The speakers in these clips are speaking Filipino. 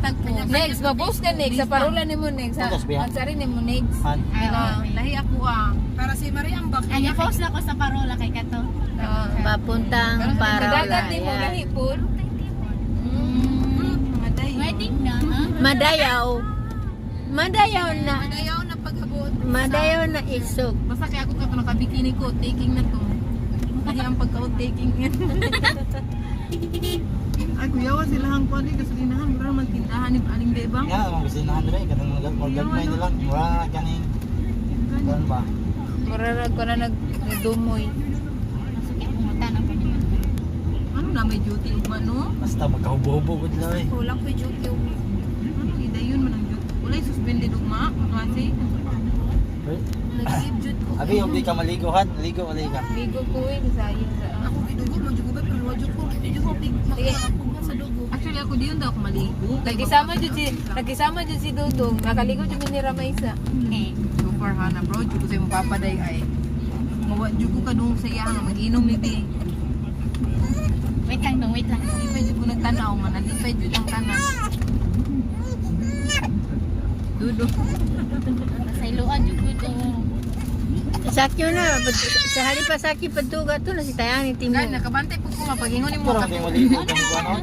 tagpo. Next, mabos ka next. Sa parola ni mo next. Puntas ba yan? Magsari ni mo next. Han. Lahi ako Para si Maria ang bak. Anya post na ko sa parola kay Kato. Papuntang Dagat ni mo Parolaya. lahi po. Wedding na. Madayaw. Madayaw na. Ayaw na paghabot. Madayaw na isog. Basta kaya ako kato nakabikini ko, taking na to. Lahi ang pagka-taking yan. Ay, kuyawa sila hang kuwan ni gasolinahan. Mura man tindahan ni aling bebang. Nga, mga kusinahan rin. Katang mag-gagmay nila. Mura na kanin. Kuan ba? Mararag ko na nagdumoy. Masukit mo tanong pa niyo. Ano na may duty ugma no? Basta magkahubo-hubo ko nila eh. Kulang ko yung yung. Ano idayon man ang duty? Walay suspended ugma kasi Nag-save jud ko. Abi, hindi ka maligo han. Maligo, ka. bigo ko eh sayang sa. Ako gidugo mo jud ko ba pero wajud ko. Hindi ko makakapugma sa dugo. Actually ako diyon daw ako maligo. Nagkisama jud si Dudong. Nakaligo jud ni Ramaisa. Okay. Super hana bro, jud ko sa imong papaday ay. Mawa jud ko kadung sa iya nga mag-inom ni Bi. Wait lang dong, wait lang. Di pa jud ko nagtanaw man, alipay jud ang tanan. Dudong. Sa iluan jud ko to. Sakyo na. Sa hali pa sakyo pagtuga to na si Tayani Gan Timon. nakabantay po ko mapagingon ni mo Pero ka. hindi maligo. Ganun ba no?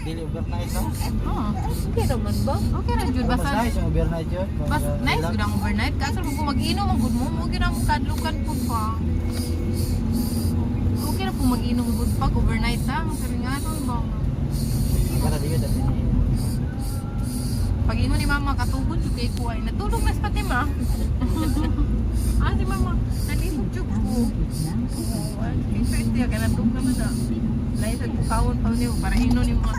Dili overnight no? Oh, okay naman ba? Okay ra jud Mas basta. nice yung overnight yun. Bas nice gud ang overnight kaso kung mag-inom ang good mo gid ang kadlukan po pa. Okay ra po mag-inom good pag overnight ha, karinganon ba? Para di yun. Pag ingon ni mama katugod jud kay ko ay natulog na sa Fatima. Ah, si mama, nalibog jud ko. Oh, ay, first day ka natulog naman na. Lain sa kawon pa niyo para inom ni mo.